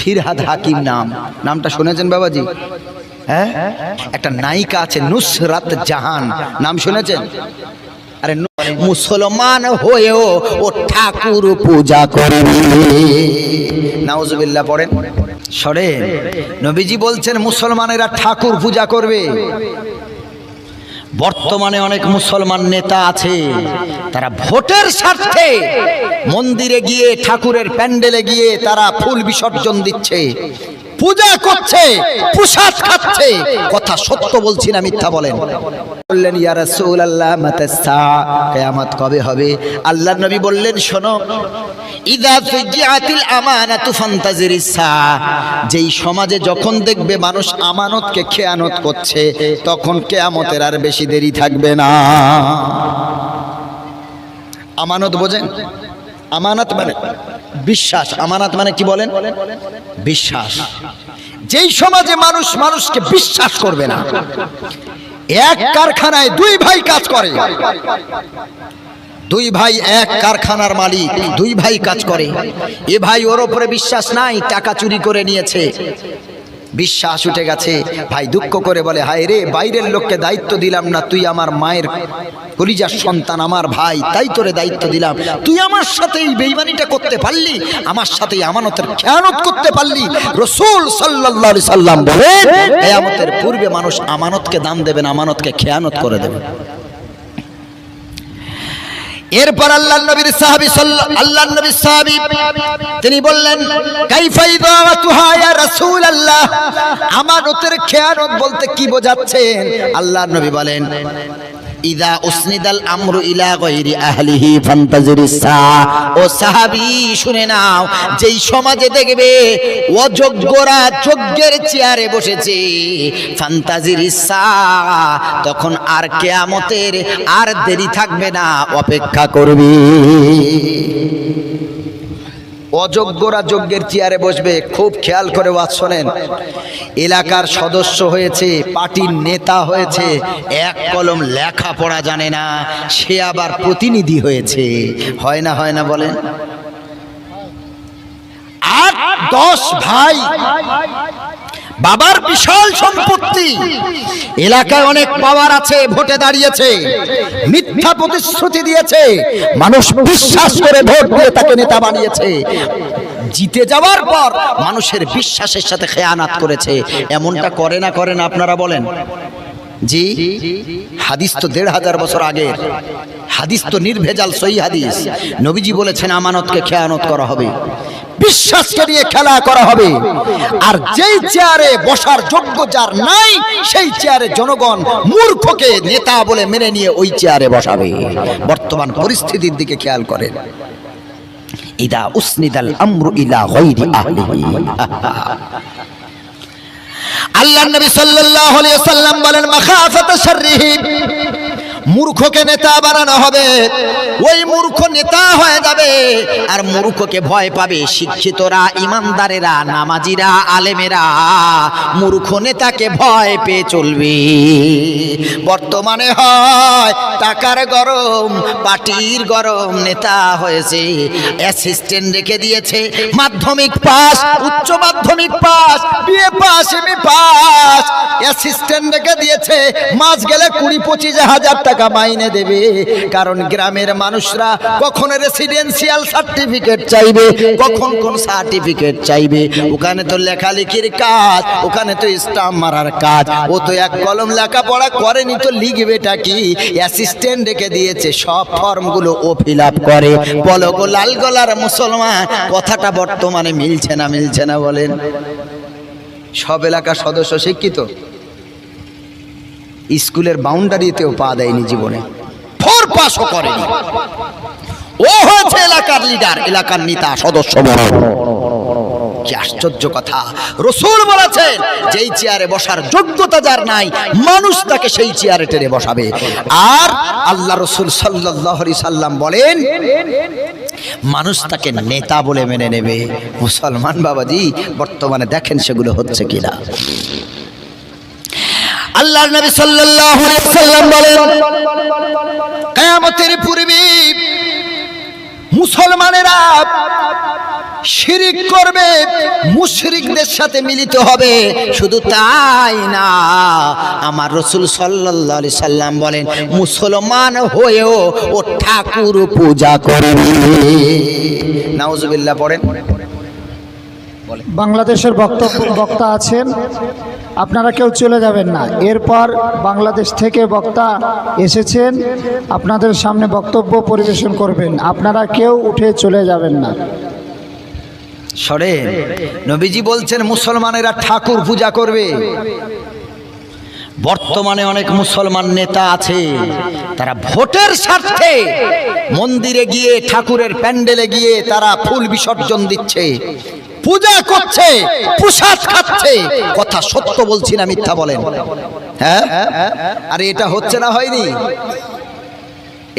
ফিরহাদ হাকিম নামটা শুনেছেন বাবাজি? হ্যাঁ, একটা নায়িকা আছে নুসরাত জাহান, নাম শুনেছেন? আরে মুসলমান হয়েও ও ঠাকুর পূজা করবে, নাউজুবিল্লাহ পড়েন। সরেন, নবীজি বলছেন মুসলমানেরা ঠাকুর পূজা করবে। বর্তমানে অনেক মুসলমান নেতা আছে, তারা ভোটের স্বার্থে মন্দিরে গিয়ে ঠাকুরের প্যান্ডেলে গিয়ে তারা ফুল বিসর্জন দিচ্ছে, পূজা করছে, প্রসাদ খাচ্ছে। কথা সত্য বলছি না মিথ্যা বলেন? বললেন ইয়া রাসূলুল্লাহ মাতাসা, কিয়ামত কবে হবে? আল্লাহর নবী বললেন শোনো, ইযা ফুজিআতিল আমানাতু ফান্তাজিরিস সা, যেই সমাজে যখন দেখবে মানুষ আমানতকে খেয়ানত করছে, তখন কিয়ামতের আর বেশি দেরি থাকবে না। আমানত বোঝেন? আমানত মানে বিশ্বাস। আমানত মানে কি বলেন? বিশ্বাস। যেই সমাজে মানুষ মানুষকে বিশ্বাস করবে না, এক কারখানায় দুই ভাই কাজ করে, দুই ভাই এক কারখানার মালিক, দুই ভাই কাজ করে, এ ভাই ওর উপরে বিশ্বাস নাই, টাকা চুরি করে নিয়েছে, বিশ্বাস উঠে গেছে। ভাই দুঃখ করে বলে, হায় রে, বাইরের লোককে দায়িত্ব দিলাম না, তুই আমার মায়ের কলিজার সন্তান, আমার ভাই, তাই তোরে দায়িত্ব দিলাম, তুই আমার সাথে এই বেঈমানিটা করতে পারলি, আমার সাথে আমানতের খেয়ানত করতে পারলি। রাসূল সাল্লাল্লাহু আলাইহি সাল্লাম বলেন, কিয়ামতের পূর্বে মানুষ আমানতকে দাম দেবে না, আমানতকে খেয়ানত করে দেবে। এরপর আল্লাহর নবীর সাহাবী তিনি বললেন, কাইফা ইদাওয়াতুহা ইয়া রাসূলুল্লাহ, আমানতের খেয়ানত বলতে কি বোঝাচ্ছেন? আল্লাহর নবী বলেন, ইদা উসনিদাল আমরু ইলা গায়রি আহলিহি ফান্তাজিরিস সা। ও সাহাবী শুনে নাও, যেই সমাজে দেখবে অযোগ্যরা যোগ্যের চেয়ারে বসেছে, ফান্তাজিরিস সা, তখন আর কিয়ামতের আর দেরি থাকবে না, অপেক্ষা করবে। অযোগ্যরা যোগ্যের চেয়ারে বসবে। খুব খেয়াল করে ওয়াজ শোনেন। এলাকার সদস্য হয়েছে, পার্টির নেতা হয়েছে, এক কলম লেখাপড়া জানে না, সে আবার প্রতিনিধি হয়েছে, হয় না? হয় না বলেন? 8-10 ভাই, বাবার বিশাল সম্পত্তি, এলাকায় অনেক পাওয়ার আছে, ভোটে দাঁড়িয়েছে, মিথ্যা প্রতিশ্রুতি দিয়েছে, মানুষ বিশ্বাস করে ভোট দিয়ে তাকে নেতা বানিয়েছে, জিতে যাওয়ার পর মানুষের বিশ্বাসের সাথে খেয়ানত করেছে। এমনটা করে না আপনারা বলেন? জি, হাদিস তো 1500 বছর আগের হাদিস, তো নির্ভেজাল সহি হাদিস। নবীজি বলেছেন আমানতকে খেয়ানত করা হবে, বিশ্বাসকে নিয়ে খেলা করা হবে। আর যেই চেয়ারে বসার যোগ্য যার নাই, সেই চেয়ারে জনগণ মূর্খকে নেতা বলে মেনে নিয়ে ওই চেয়ারে বসাবে। বর্তমান পরিস্থিতির দিকে খেয়াল করেন। ইদা উসনিদাল আমরু ইলা গায়রি আহলিহি, আল্লাহর নবী সাল্লাল্লাহু আলাইহি ওয়াসাল্লাম বলেন, মাখাফাতা শাররিহি, মূর্খকে নেতা বানানো হবে, ওই মূর্খ নেতা হয়ে যাবে, আর মূর্খকে ভয় পাবে শিক্ষিতরা, ইমানদারেরা, নামাজিরা, আলেমেরা। মূর্খ নেতাকে ভয় পেয়ে চলবে। বর্তমানে হয় টাকার গরম, পার্টির গরম, নেতা হয়েছে, অ্যাসিস্ট্যান্ট রেখে দিয়েছে, মাধ্যমিক পাস, উচ্চ মাধ্যমিক pass, BA pass, MA pass, assistant রেখে দিয়েছে, মাস গেলে 20-25 হাজার টাকা মাইনে দেবে। কারণ গ্রামের মানুষরা কখন রেসিডেন্সিয়াল সার্টিফিকেট চাইবে, কখন কোন সার্টিফিকেট চাইবে, ওখানে তো লেখালেখির কাজ, ওখানে তো স্টাম্প মারার কাজ, ও তো এক কলম লেখাপড়া করেনি, তো লিখবেটা কি? অ্যাসিস্ট্যান্ট রেখে দিয়েছে, সব ফর্মগুলো ও ফিল আপ করে। বলো গো লাল গলার মুসলমান, কথাটা বর্তমানে মিলছে না বলেন? সব এলাকার সদস্য শিক্ষিত, স্কুলের বাউন্ডারিতেও পা দেয়নি জীবনে, 4 পাসও করেনি, ও হয়েছে এলাকার লিডার, এলাকার নেতা, সদস্য। কি আশ্চর্য কথা! রাসূল বলেছেন, যেই চেয়ারে বসার যোগ্যতা যার নাই, মানুষ তাকে সেই চেয়ারে টেনে বসাবে। আর আল্লাহ রাসূল সাল্লাল্লাহু আলাইহি সাল্লাম বলেন, মানুষ তাকে নেতা বলে মেনে নেবে। মুসলমান বাবাজি, বর্তমানে দেখেন সেগুলো হচ্ছে কিনা। আল্লাহর নবী সাল্লাল্লাহু আলাইহি ওয়াসাল্লাম বলেন, কিয়ামতের পূর্বে মুসলমানেরা শিরিক করবে, মুশরিকদের সাথে মিলিত হবে। শুধু তাই না, আমার রাসূল সাল্লাল্লাহু আলাইহি সাল্লাম বলেন মুসলমান হয়েও ও ঠাকুর পূজা করবে। নাউজুবিল্লাহ পড়েন। বাংলাদেশের বক্তা আছেন, আপনারা কেউ চলে যাবেন না। এরপর বাংলাদেশ থেকে বক্তা এসেছেন, আপনাদের সামনে বক্তব্য পরিবেশন করবেন, আপনারা কেউ উঠে চলে যাবেন না। সরেন, নবীজি বলছেন মুসলমানেরা ঠাকুর পূজা করবে। বর্তমানে অনেক মুসলমান নেতা আছে, তারা ভোটের স্বার্থে মন্দিরে গিয়ে, ঠাকুরের প্যান্ডেলে গিয়ে তারা ফুল বিসর্জন দিচ্ছে, পূজা করছে, প্রসাদ খাচ্ছে। কথা সত্য বলছি না মিথ্যা বলেন? হ্যাঁ, আরে এটা হচ্ছে না, হয়নি?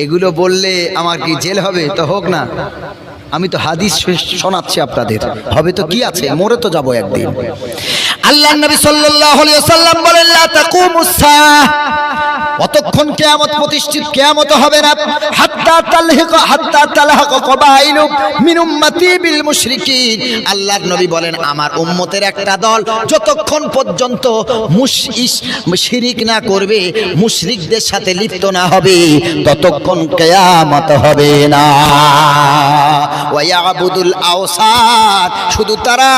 এগুলো বললে আমার কি জেল হবে? তো হোক না, আমি তো হাদিস শোনাচ্ছি আপনাদের, হবে তো কি আছে, মরে তো যাবো একদিন। আল্লাহর নবী সাল্লাল্লাহু আলাইহি ওয়াসাল্লাম বলেন লা তাকুমুস সাআহ, অতক্ষণ কিয়ামত প্রতিষ্ঠিত, কিয়ামত হবে না, হাত্তা তালহাক কবাইলু মিন উম্মতি বিল মুশরিকিন। আল্লাহর নবী বলেন আমার উম্মতের একটা দল যতক্ষণ পর্যন্ত শিরিক না করবে, মুশরিকদের সাথে লিপ্ত না হবে, ততক্ষণ কিয়ামত হবে না। ওয়া ইয়াবুদুল আওসান, শুধু তারা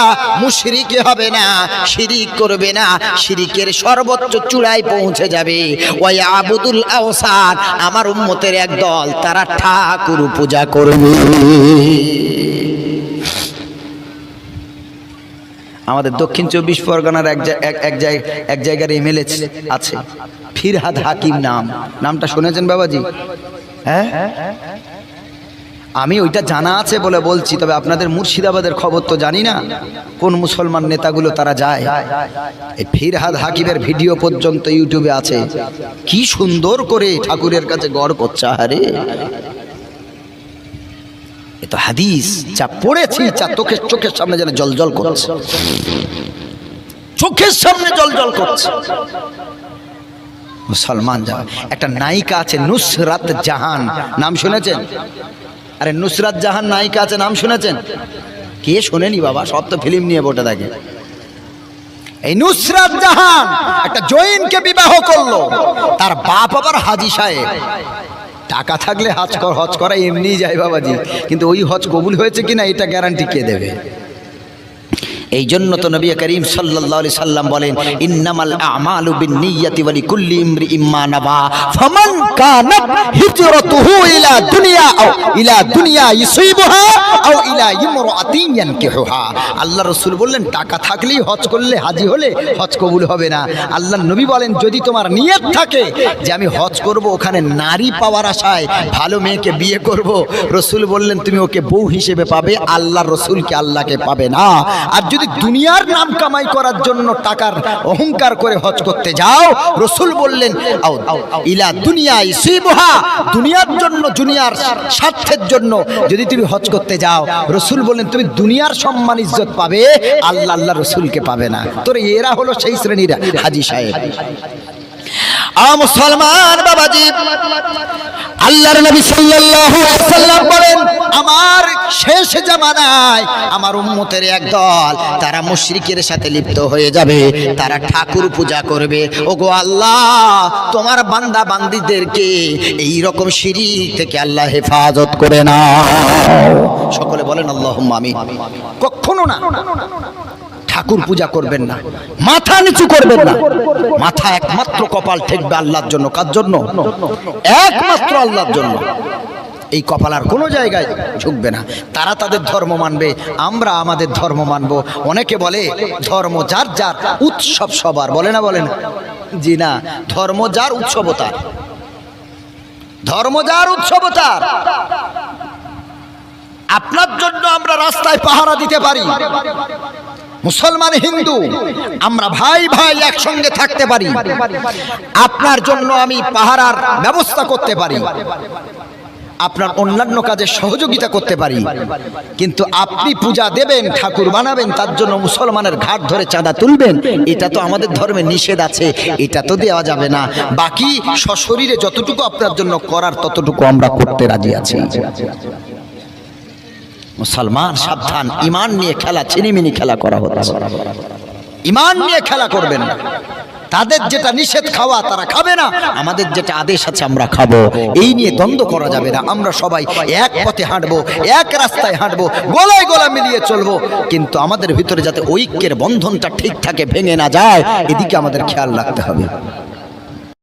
মুশরিক হবে না, শিরিক করবে না, শিরিকের সর্বোচ্চ চূড়ায় পৌঁছে যাবে। ওয়া ইয়াবুদুল আওসান, আমার উম্মতের এক দল তারা ঠাকুর পূজা করবে। আমাদের দক্ষিণ 24 পরগনার এক জায়গার এমএলএ আছে, ফিরহাদ হাকিম নামটা শুনেছেন বাবাজি? হ্যাঁ, আমি ওইটা জানা আছে বলে বলছি, তবে আপনাদের মুর্শিদাবাদের খবর তো জানি না, কোন মুসলমান নেতাগুলো তারা যায়। এই ফিরহাদ হাকিমের ভিডিও পর্যন্ত ইউটিউবে আছে, কি সুন্দর করে ঠাকুরের কাছে গড় করছে। আরে এ তো হাদিস, যা পড়েছি যা চোখের সামনে যেন জলজল করছে, চোখের সামনে জলজল করছে। মুসলমান যা, একটা নায়িকা আছে নুসরাত জাহান, নাম শুনেছেন? আরে নুসরাত জাহান নায়িকা আছে, নাম শুনেছেন? কে শোনেনি বাবা, সব তো ফিল্ম নিয়ে বসে থাকে। এই নুসরাত জাহান একটা জৈনকে বিবাহ করলো, তার বাপ আবার হাজী সাহেব। টাকা থাকলে হজ করা এমনিই যায় বাবাজি, কিন্তু ওই হজ কবুল হয়েছে কিনা এটা গ্যারান্টি কে দেবে? এই জন্য তো নবী করিম সাল্লাল্লাহু আলাইহি সাল্লাম বলেন ইন্নামাল আমালু বিন্নিয়াতি ওয়া লিকুল্লি ইমরিইম মা নাওয়া ফামান কানাত হিজরাতুহু ইলা দুনিয়া ইউসিবুহা আও ইলা ইমরাআতিন ইয়ানকিহুহা। আল্লাহর রাসূল বললেন টাকা থাকলেই হজ করলে, হাজী হলে হজ কবুল হবে না। আল্লাহর নবী বলেন যদি তোমার নিয়ত থাকে যে আমি হজ করব, ওখানে নারী পাওয়ার আশায় ভালো মেয়েকে বিয়ে করব, রাসূল বললেন তুমি ওকে বউ হিসেবে পাবে, আল্লাহর রাসূলকে আল্লাহকে পাবে না। আর যদি দুনিয়ার নাম কামাই করার জন্য টাকার অহংকার করে হজ করতে যাও, রাসূল বললেন ইলা দুনিয়া ইসিবহা, দুনিয়ার জন্য, দুনিয়ার স্বার্থের জন্য যদি তুমি হজ করতে যাও, রাসূল বললেন তুমি দুনিয়ার সম্মান ইজ্জত পাবে, আল্লাহ রাসূলকে পাবে না। তোর এরা হলো সেই শ্রেণীর হাজী সাহেব। মুসলমান বাবাজি, আল্লাহর নবী সাল্লাল্লাহু আলাইহি ওয়াসাল্লাম বলেন আমার শেষ জামানায় আমার উম্মতের এক দল তারা মুশরিকের সাথে লিপ্ত হয়ে যাবে, তারা ঠাকুর পূজা করবে। ওগো আল্লাহ, তোমার বান্দা বান্দীদেরকে এই রকম শিরিক থেকে আল্লাহ হেফাজত করে নাও। সকলে বলেন আল্লাহুম্মা আমিন। কখনো না ঠাকুর পূজা করবেন না, মাথা নিচু করবেন না, মাথা একমাত্র কপাল ঠেকবে আল্লাহর জন্য। কার জন্য? একমাত্র আল্লাহর জন্য। এই কপাল আর কোনো জায়গায় ঝুঁকবে না। তারা তাদের ধর্ম মানবে, আমরা আমাদের ধর্ম মানব। অনেকে বলে ধর্ম যার যার, উৎসব সবার, বলে না? বলে না? জি না, ধর্ম যার উৎসব তার, ধর্ম যার উৎসব তার। আপনার জন্য আমরা রাস্তায় পাহারা দিতে পারি, মুসলমান হিন্দু আমরা ভাই ভাই একসঙ্গে থাকতে পারি, আপনার জন্য আমি পাহারার ব্যবস্থা করতে পারি, আপনার অন্যান্য কাজে সহযোগিতা করতে পারি, কিন্তু আপনি পূজা দেবেন, ঠাকুর বানাবেন, তার জন্য মুসলমানের ঘাট ধরে চাঁদা তুলবেন, এটা তো আমাদের ধর্মে নিষেধ আছে, এটা তো দেওয়া যাবে না। বাকি সশরীরে যতটুকু আপনার জন্য করার ততটুকু আমরা করতে রাজি আছি। মুসলমান সাবধান, ইমান নিয়ে খেলা, ছিনিমিনি খেলা করা হচ্ছে। ইমান নিয়ে খেলা করবেন না। তাদের যেটা নিষেধ খাওয়া তারা খাবে না, আমাদের যেটা আদেশ আছে আমরা খাবো। এই নিয়ে দ্বন্দ্ব করা যাবে না। আমরা সবাই এক পথে হাঁটবো, এক রাস্তায় হাঁটবো, গলায় গলা মিলিয়ে চলবো, কিন্তু আমাদের ভিতরে যাতে ঐক্যের বন্ধনটা ঠিক থাকে, ভেঙে না যায়, এদিকে আমাদের খেয়াল রাখতে হবে।